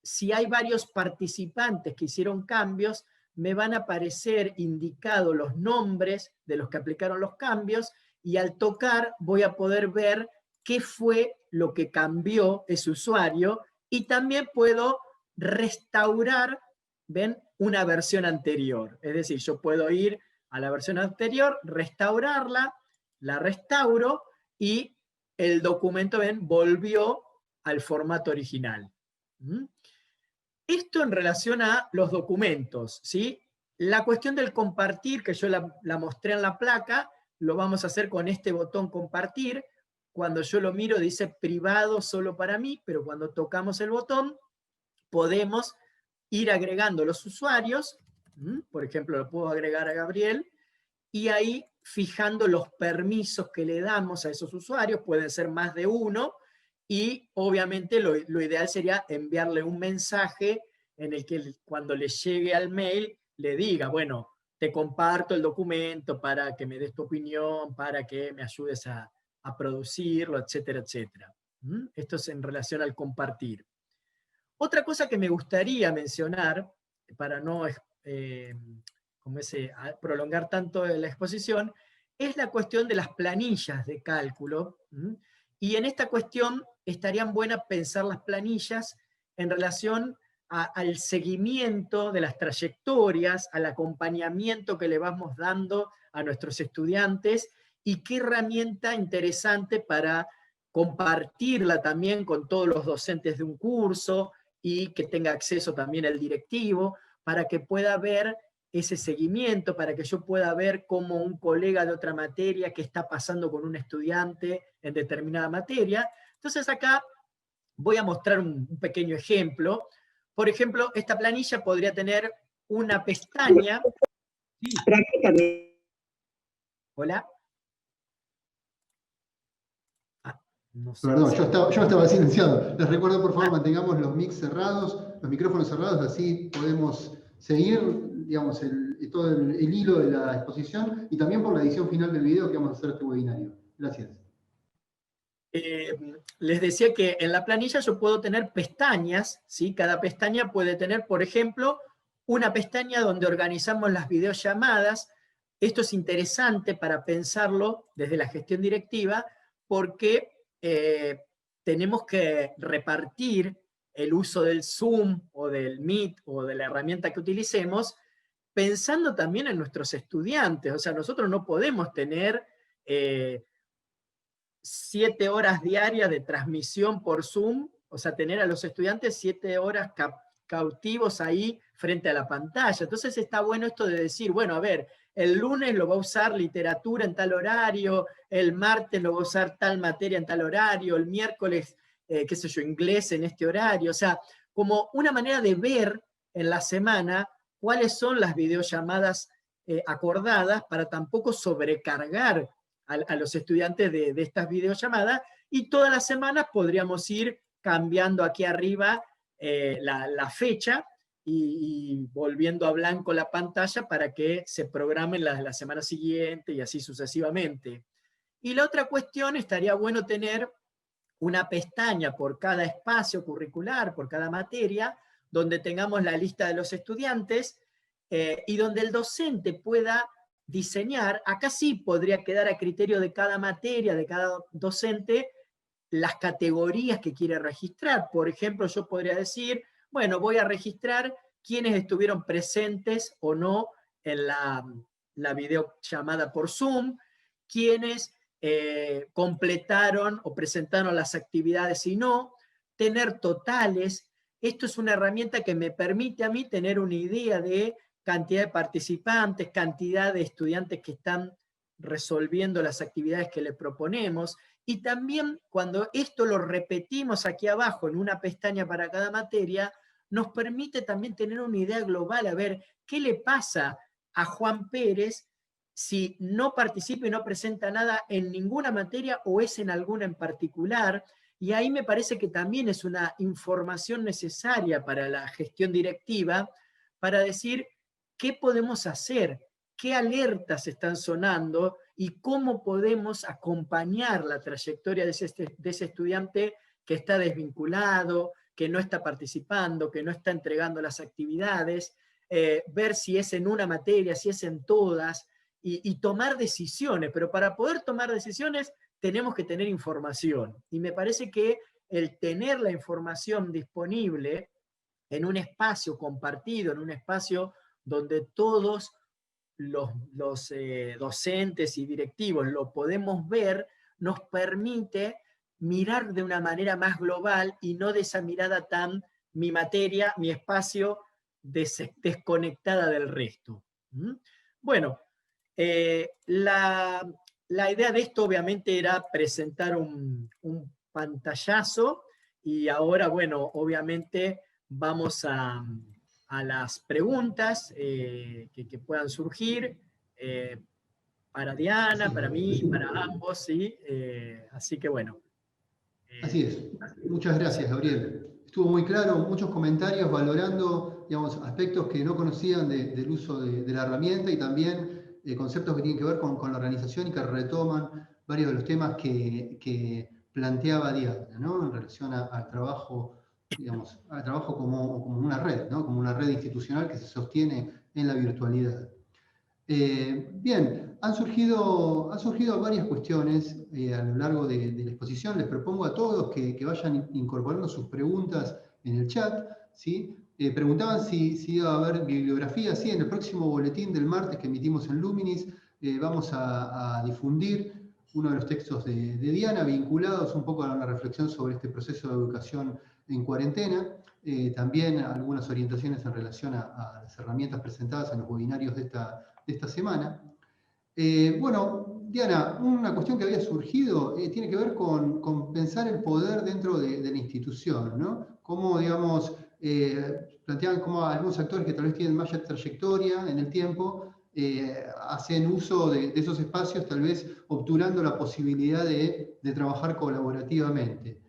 si hay varios participantes que hicieron cambios, me van a aparecer indicados los nombres de los que aplicaron los cambios y al tocar voy a poder ver qué fue lo que cambió ese usuario y también puedo restaurar, ¿ven?, una versión anterior. Es decir, yo puedo ir a la versión anterior, restaurarla, la restauro y el documento, ven, volvió al formato original. Esto en relación a los documentos, ¿sí? La cuestión del compartir, que yo la mostré en la placa, lo vamos a hacer con este botón compartir. Cuando yo lo miro dice privado solo para mí, pero cuando tocamos el botón podemos ir agregando los usuarios. Por ejemplo, lo puedo agregar a Gabriel y ahí fijando los permisos que le damos a esos usuarios, pueden ser más de uno, y obviamente lo ideal sería enviarle un mensaje en el que cuando le llegue al mail le diga, bueno, te comparto el documento para que me des tu opinión, para que me ayudes a producirlo, etcétera, etcétera. Esto es en relación al compartir. Otra cosa que me gustaría mencionar, para no prolongar tanto la exposición, es la cuestión de las planillas de cálculo. Y en esta cuestión estarían buenas pensar las planillas en relación al seguimiento de las trayectorias, al acompañamiento que le vamos dando a nuestros estudiantes y qué herramienta interesante para compartirla también con todos los docentes de un curso y que tenga acceso también el directivo, para que pueda ver ese seguimiento, para que yo pueda ver cómo un colega de otra materia que está pasando con un estudiante en determinada materia. Entonces acá voy a mostrar un pequeño ejemplo. Por ejemplo, esta planilla podría tener una pestaña. Sí. Hola. No sé Perdón, si... yo estaba silenciado. Les recuerdo, por favor, mantengamos los mics cerrados, los micrófonos cerrados, así podemos seguir, digamos, todo el hilo de la exposición y también por la edición final del video que vamos a hacer este webinario. Gracias. Les decía que en la planilla yo puedo tener pestañas, ¿sí? Cada pestaña puede tener, por ejemplo, una pestaña donde organizamos las videollamadas. Esto es interesante para pensarlo desde la gestión directiva, porque tenemos que repartir el uso del Zoom o del Meet o de la herramienta que utilicemos, pensando también en nuestros estudiantes. O sea, nosotros no podemos tener 7 horas diarias de transmisión por Zoom, o sea, tener a los estudiantes 7 horas cautivos ahí frente a la pantalla. Entonces está bueno esto de decir, bueno, a ver, el lunes lo va a usar literatura en tal horario, el martes lo va a usar tal materia en tal horario, el miércoles, qué sé yo, inglés en este horario. O sea, como una manera de ver en la semana cuáles son las videollamadas acordadas para tampoco sobrecargar a los estudiantes de estas videollamadas, y todas las semanas podríamos ir cambiando aquí arriba la fecha y volviendo a blanco la pantalla para que se programen las de la semana siguiente y así sucesivamente. Y la otra cuestión, estaría bueno tener una pestaña por cada espacio curricular, por cada materia, donde tengamos la lista de los estudiantes y donde el docente pueda diseñar. Acá sí podría quedar a criterio de cada materia, de cada docente, las categorías que quiere registrar. Por ejemplo, yo podría decir, bueno, voy a registrar quiénes estuvieron presentes o no en la videollamada por Zoom, quiénes completaron o presentaron las actividades y no, tener totales. Esto es una herramienta que me permite a mí tener una idea de cantidad de participantes, cantidad de estudiantes que están resolviendo las actividades que les proponemos. Y también cuando esto lo repetimos aquí abajo en una pestaña para cada materia, nos permite también tener una idea global, a ver qué le pasa a Juan Pérez si no participa y no presenta nada en ninguna materia o es en alguna en particular. Y ahí me parece que también es una información necesaria para la gestión directiva, para decir qué podemos hacer, qué alertas están sonando y cómo podemos acompañar la trayectoria de ese estudiante que está desvinculado, que no está participando, que no está entregando las actividades, ver si es en una materia, si es en todas, y tomar decisiones. Pero para poder tomar decisiones tenemos que tener información. Y me parece que el tener la información disponible en un espacio compartido, en un espacio donde todos los docentes y directivos lo podemos ver, nos permite mirar de una manera más global y no de esa mirada tan mi materia, mi espacio, desconectada del resto. Bueno, la idea de esto obviamente era presentar un pantallazo, y ahora, bueno, obviamente vamos a las preguntas que puedan surgir para Diana, para mí, para ambos, ¿sí? Así que bueno. Así es. Muchas gracias, Gabriel. Estuvo muy claro, muchos comentarios valorando, digamos, aspectos que no conocían del uso de la herramienta, y también conceptos que tienen que ver con la organización y que retoman varios de los temas que planteaba Diana, ¿no? En relación al trabajo, digamos, al trabajo como una red, ¿no? Como una red institucional que se sostiene en la virtualidad. Bien, han surgido varias cuestiones a lo largo de la exposición. Les propongo a todos que vayan incorporando sus preguntas en el chat, ¿sí? Preguntaban si iba a haber bibliografía. Sí, en el próximo boletín del martes que emitimos en Luminis vamos a difundir uno de los textos de Diana, vinculados un poco a una reflexión sobre este proceso de educación en cuarentena. También algunas orientaciones en relación a las herramientas presentadas en los webinarios de esta semana. Bueno, Diana, una cuestión que había surgido tiene que ver con pensar el poder dentro de la institución, ¿no? Cómo, digamos, planteaban como algunos actores que tal vez tienen más trayectoria en el tiempo hacen uso de esos espacios, tal vez obturando la posibilidad de trabajar colaborativamente.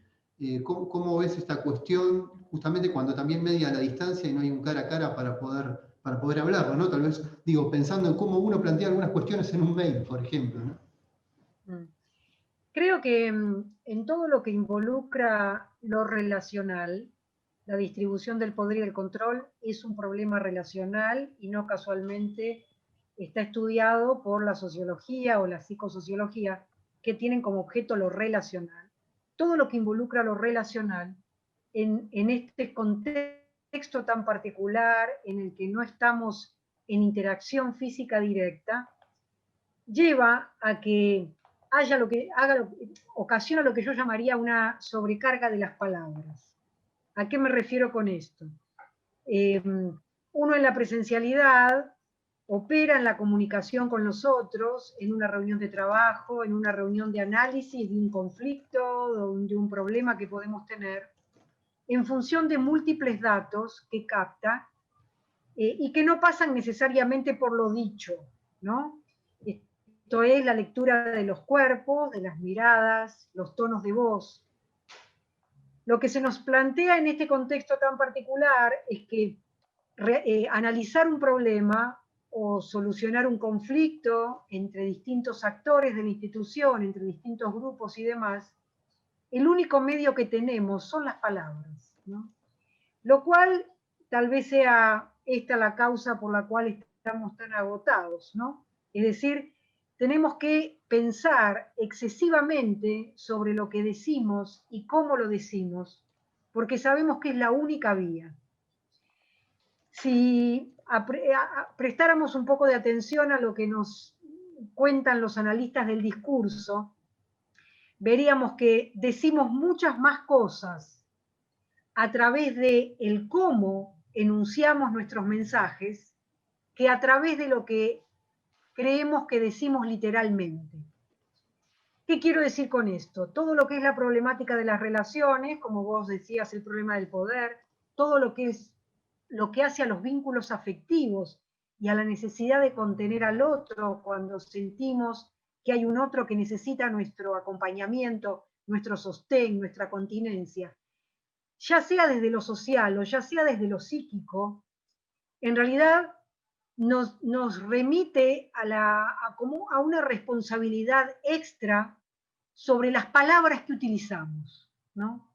¿Cómo ves esta cuestión, justamente cuando también media la distancia y no hay un cara a cara para poder hablarlo, ¿no? Tal vez, digo, pensando en cómo uno plantea algunas cuestiones en un mail, por ejemplo, ¿no? Creo que en todo lo que involucra lo relacional, la distribución del poder y del control es un problema relacional y no casualmente está estudiado por la sociología o la psicosociología, que tienen como objeto lo relacional. Todo lo que involucra lo relacional en este contexto tan particular en el que no estamos en interacción física directa, lleva a que ocasiona lo que yo llamaría una sobrecarga de las palabras. ¿A qué me refiero con esto? Uno en la presencialidad opera en la comunicación con los otros, en una reunión de trabajo, en una reunión de análisis de un conflicto, de un problema que podemos tener, en función de múltiples datos que capta y que no pasan necesariamente por lo dicho, ¿no? Esto es la lectura de los cuerpos, de las miradas, los tonos de voz. Lo que se nos plantea en este contexto tan particular es que analizar un problema o solucionar un conflicto entre distintos actores de la institución, entre distintos grupos y demás, el único medio que tenemos son las palabras, ¿no? Lo cual tal vez sea esta la causa por la cual estamos tan agotados, ¿no? Es decir, tenemos que pensar excesivamente sobre lo que decimos y cómo lo decimos, porque sabemos que es la única vía. Si prestáramos un poco de atención a lo que nos cuentan los analistas del discurso, veríamos que decimos muchas más cosas a través de el cómo enunciamos nuestros mensajes que a través de lo que creemos que decimos literalmente. ¿Qué quiero decir con esto? Todo lo que es la problemática de las relaciones, como vos decías, el problema del poder, todo lo que es lo que hace a los vínculos afectivos y a la necesidad de contener al otro cuando sentimos que hay un otro que necesita nuestro acompañamiento, nuestro sostén, nuestra continencia, ya sea desde lo social o ya sea desde lo psíquico, en realidad nos remite a una responsabilidad extra sobre las palabras que utilizamos, ¿no?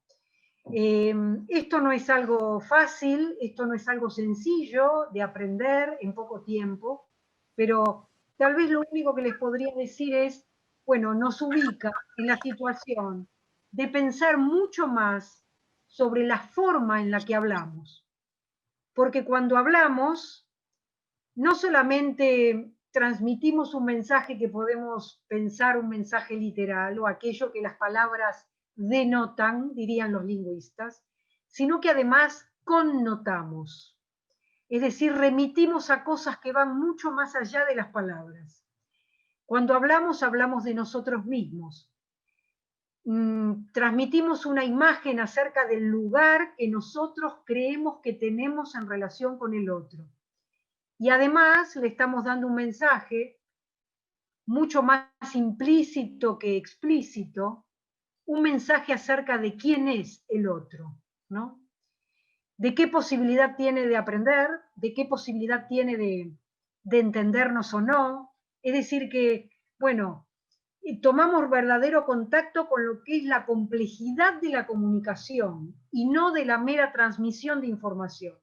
Esto no es algo fácil, esto no es algo sencillo de aprender en poco tiempo, pero tal vez lo único que les podría decir es, bueno, nos ubica en la situación de pensar mucho más sobre la forma en la que hablamos. Porque cuando hablamos, no solamente transmitimos un mensaje que podemos pensar un mensaje literal o aquello que las palabras denotan, dirían los lingüistas, sino que además connotamos. Es decir, remitimos a cosas que van mucho más allá de las palabras. Cuando hablamos, hablamos de nosotros mismos. Transmitimos una imagen acerca del lugar que nosotros creemos que tenemos en relación con el otro. Y además le estamos dando un mensaje mucho más implícito que explícito, un mensaje acerca de quién es el otro, ¿no? De qué posibilidad tiene de aprender, de qué posibilidad tiene de entendernos o no. Es decir que, bueno, tomamos verdadero contacto con lo que es la complejidad de la comunicación y no de la mera transmisión de información.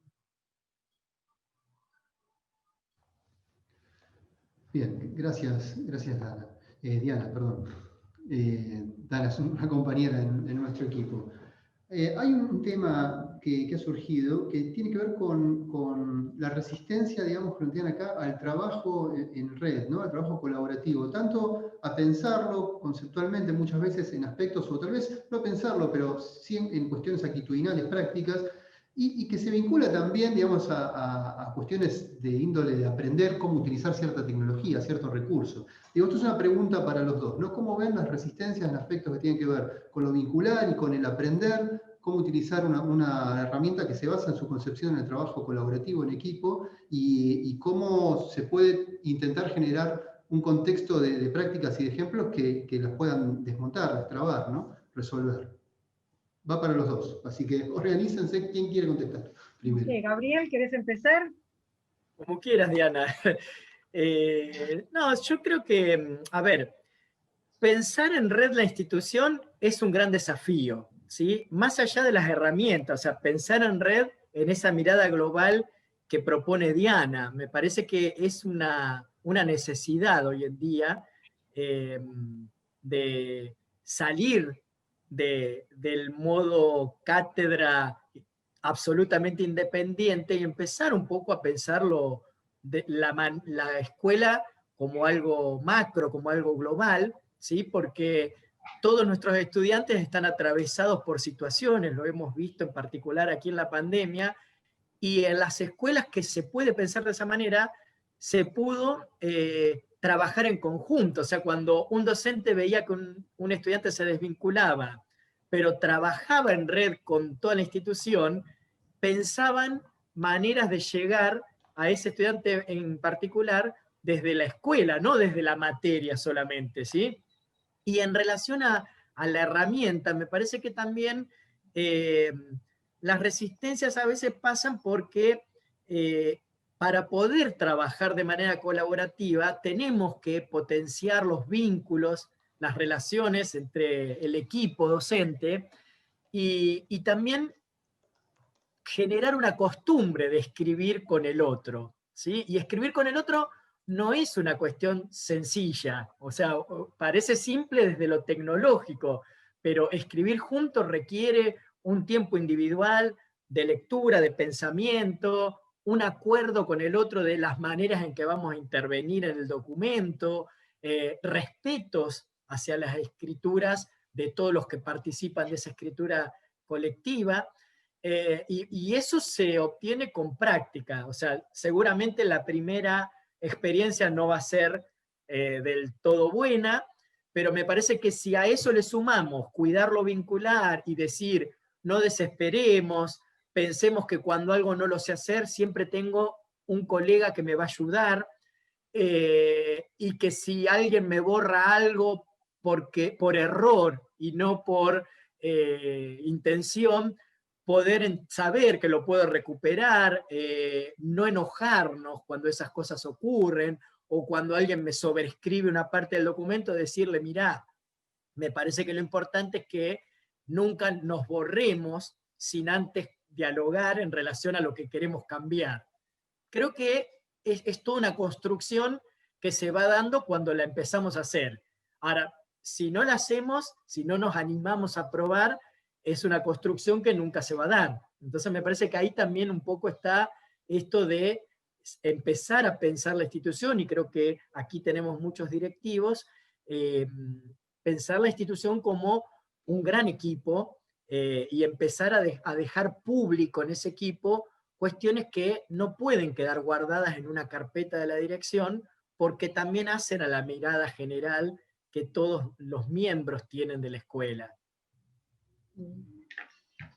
Bien, gracias Dana. Diana, perdón. Dana es una compañera en nuestro equipo. Hay un tema que ha surgido que tiene que ver con la resistencia, digamos, que plantean acá al trabajo en red, ¿no? Al trabajo colaborativo, tanto a pensarlo conceptualmente muchas veces en aspectos, o tal vez no pensarlo, pero sí en cuestiones actitudinales, prácticas, y que se vincula también, digamos, a cuestiones de índole de aprender cómo utilizar cierta tecnología, cierto recurso. Digo, esto es una pregunta para los dos, ¿no? ¿Cómo ven las resistencias en aspectos que tienen que ver con lo vincular y con el aprender cómo utilizar una herramienta que se basa en su concepción en el trabajo colaborativo en equipo y cómo se puede intentar generar un contexto de prácticas y de ejemplos que las puedan desmontar, destrabar, ¿no? Resolver. Va para los dos, así que organícense. ¿Quién quiere contestar primero? Gabriel, ¿querés empezar? Como quieras, Diana. No, yo creo que, a ver, pensar en red la institución es un gran desafío, ¿sí? Más allá de las herramientas, o sea, pensar en red en esa mirada global que propone Diana, me parece que es una necesidad hoy en día de salir del modo cátedra absolutamente independiente y empezar un poco a pensarlo de la escuela como algo macro, como algo global, ¿sí? Porque todos nuestros estudiantes están atravesados por situaciones, lo hemos visto en particular aquí en la pandemia, y en las escuelas que se puede pensar de esa manera, se pudo trabajar en conjunto. O sea, cuando un docente veía que un estudiante se desvinculaba, pero trabajaba en red con toda la institución, pensaban maneras de llegar a ese estudiante en particular desde la escuela, no desde la materia solamente, ¿sí? Y en relación a la herramienta, me parece que también las resistencias a veces pasan porque para poder trabajar de manera colaborativa tenemos que potenciar los vínculos, las relaciones entre el equipo docente y también generar una costumbre de escribir con el otro, ¿sí? Y escribir con el otro no es una cuestión sencilla, o sea, parece simple desde lo tecnológico, pero escribir juntos requiere un tiempo individual de lectura, de pensamiento, un acuerdo con el otro de las maneras en que vamos a intervenir en el documento, respetos hacia las escrituras de todos los que participan de esa escritura colectiva. Y eso se obtiene con práctica, o sea, seguramente la primera experiencia no va a ser del todo buena, pero me parece que si a eso le sumamos cuidarlo vincular y decir, no desesperemos, pensemos que cuando algo no lo sé hacer, siempre tengo un colega que me va a ayudar, y que si alguien me borra algo por error y no por intención, poder saber que lo puedo recuperar, no enojarnos cuando esas cosas ocurren, o cuando alguien me sobrescribe una parte del documento, decirle, mirá, me parece que lo importante es que nunca nos borremos sin antes dialogar en relación a lo que queremos cambiar. Creo que es toda una construcción que se va dando cuando la empezamos a hacer. Ahora, si no la hacemos, si no nos animamos a probar, es una construcción que nunca se va a dar. Entonces me parece que ahí también un poco está esto de empezar a pensar la institución, y creo que aquí tenemos muchos directivos, pensar la institución como un gran equipo, y empezar a dejar público en ese equipo cuestiones que no pueden quedar guardadas en una carpeta de la dirección, porque también hacen a la mirada general que todos los miembros tienen de la escuela.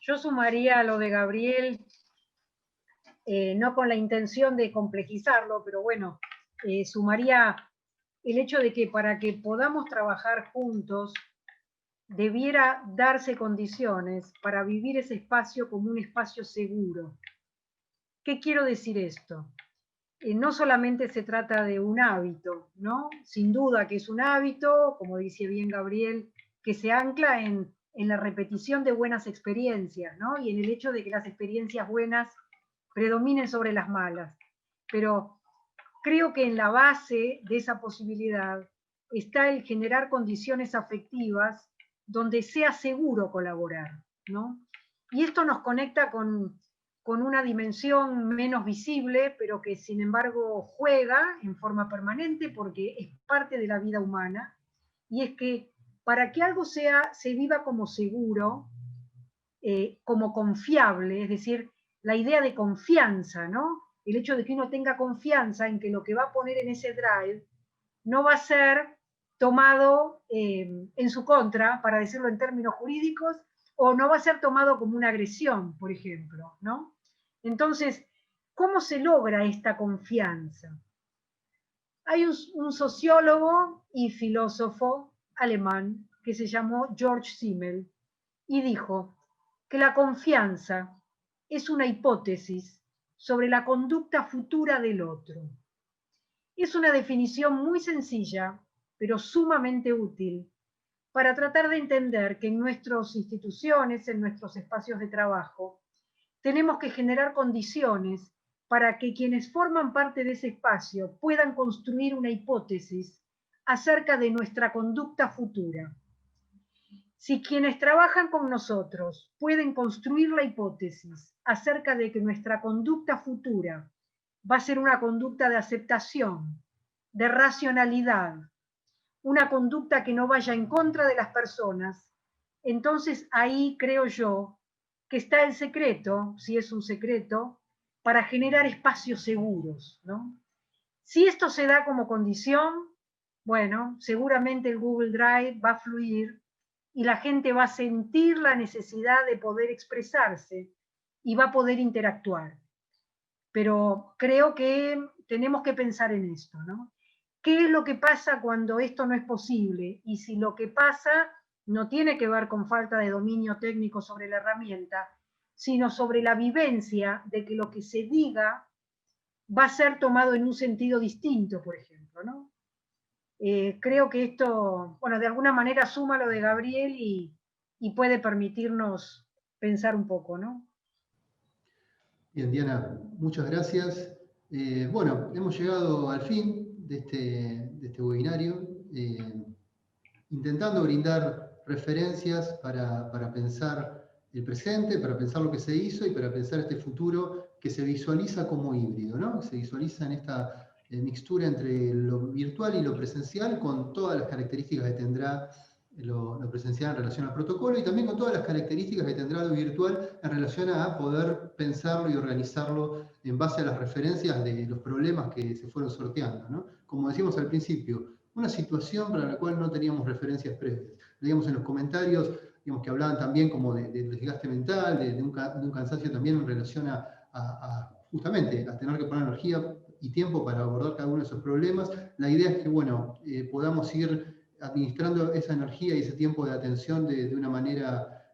Yo sumaría a lo de Gabriel, no con la intención de complejizarlo, pero bueno, sumaría el hecho de que para que podamos trabajar juntos, debiera darse condiciones para vivir ese espacio como un espacio seguro. ¿Qué quiero decir esto? No solamente se trata de un hábito, ¿no? Sin duda que es un hábito, como dice bien Gabriel, que se ancla en la repetición de buenas experiencias, ¿no? Y en el hecho de que las experiencias buenas predominen sobre las malas. Pero creo que en la base de esa posibilidad está el generar condiciones afectivas donde sea seguro colaborar, ¿no? Y esto nos conecta con una dimensión menos visible, pero que sin embargo juega en forma permanente porque es parte de la vida humana, y es que para que algo se viva como seguro, como confiable, es decir, la idea de confianza, ¿no? El hecho de que uno tenga confianza en que lo que va a poner en ese drive no va a ser tomado en su contra, para decirlo en términos jurídicos, o no va a ser tomado como una agresión, por ejemplo, ¿no? Entonces, ¿cómo se logra esta confianza? Hay un sociólogo y filósofo alemán que se llamó George Simmel y dijo que la confianza es una hipótesis sobre la conducta futura del otro. Es una definición muy sencilla, pero sumamente útil para tratar de entender que en nuestras instituciones, en nuestros espacios de trabajo, tenemos que generar condiciones para que quienes forman parte de ese espacio puedan construir una hipótesis acerca de nuestra conducta futura. Si quienes trabajan con nosotros pueden construir la hipótesis acerca de que nuestra conducta futura va a ser una conducta de aceptación, de racionalidad, una conducta que no vaya en contra de las personas, entonces ahí creo yo que está el secreto, si es un secreto, para generar espacios seguros, ¿no? Si esto se da como condición, bueno, seguramente el Google Drive va a fluir y la gente va a sentir la necesidad de poder expresarse y va a poder interactuar. Pero creo que tenemos que pensar en esto, ¿no? ¿Qué es lo que pasa cuando esto no es posible? Y si lo que pasa no tiene que ver con falta de dominio técnico sobre la herramienta, sino sobre la vivencia de que lo que se diga va a ser tomado en un sentido distinto, por ejemplo, ¿no? Creo que esto, bueno, de alguna manera suma lo de Gabriel y puede permitirnos pensar un poco, ¿no? Bien, Diana, muchas gracias. Bueno, hemos llegado al fin de este webinario, intentando brindar referencias para pensar el presente, para pensar lo que se hizo y para pensar este futuro que se visualiza como híbrido, ¿no? Se visualiza en esta mixtura entre lo virtual y lo presencial, con todas las características que tendrá lo presencial en relación al protocolo y también con todas las características que tendrá lo virtual en relación a poder pensarlo y organizarlo en base a las referencias de los problemas que se fueron sorteando, ¿no? Como decíamos al principio, una situación para la cual no teníamos referencias previas. Leíamos en los comentarios, digamos, que hablaban también como de desgaste mental, de un cansancio también en relación a justamente a tener que poner energía y tiempo para abordar cada uno de esos problemas. La idea es que, bueno, podamos ir administrando esa energía y ese tiempo de atención de una manera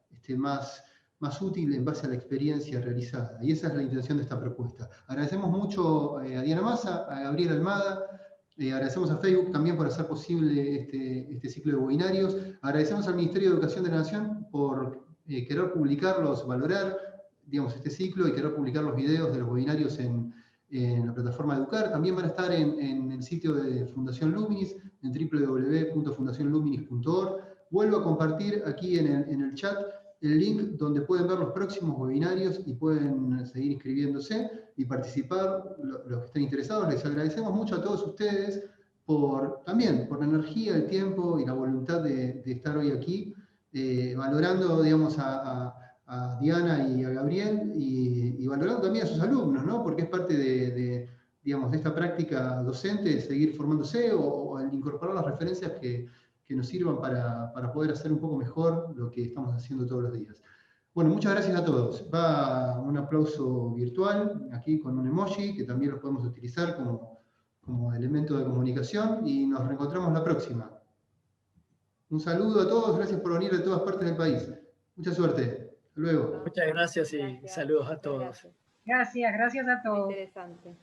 más útil en base a la experiencia realizada. Y esa es la intención de esta propuesta. Agradecemos mucho a Diana Massa, a Gabriel Almada, agradecemos a Facebook también por hacer posible este ciclo de webinarios. Agradecemos al Ministerio de Educación de la Nación por querer publicarlos, valorar, digamos, este ciclo y querer publicar los videos de los webinarios en la plataforma Educar. También van a estar en el sitio de Fundación Luminis, en www.fundacionluminis.org. Vuelvo a compartir aquí en el chat el link donde pueden ver los próximos webinarios y pueden seguir inscribiéndose y participar, los que estén interesados. Les agradecemos mucho a todos ustedes también por la energía, el tiempo y la voluntad de estar hoy aquí, valorando, digamos, a Diana y a Gabriel y valorando también a sus alumnos, ¿no? Porque es parte digamos, de esta práctica docente, seguir formándose o el incorporar las referencias que nos sirvan para poder hacer un poco mejor lo que estamos haciendo todos los días. Bueno, muchas gracias a todos. Va un aplauso virtual, aquí con un emoji, que también lo podemos utilizar como elemento de comunicación, y nos reencontramos la próxima. Un saludo a todos, gracias por venir de todas partes del país. Mucha suerte. Hasta luego. Muchas gracias y saludos a todos. Gracias a todos. Muy interesante.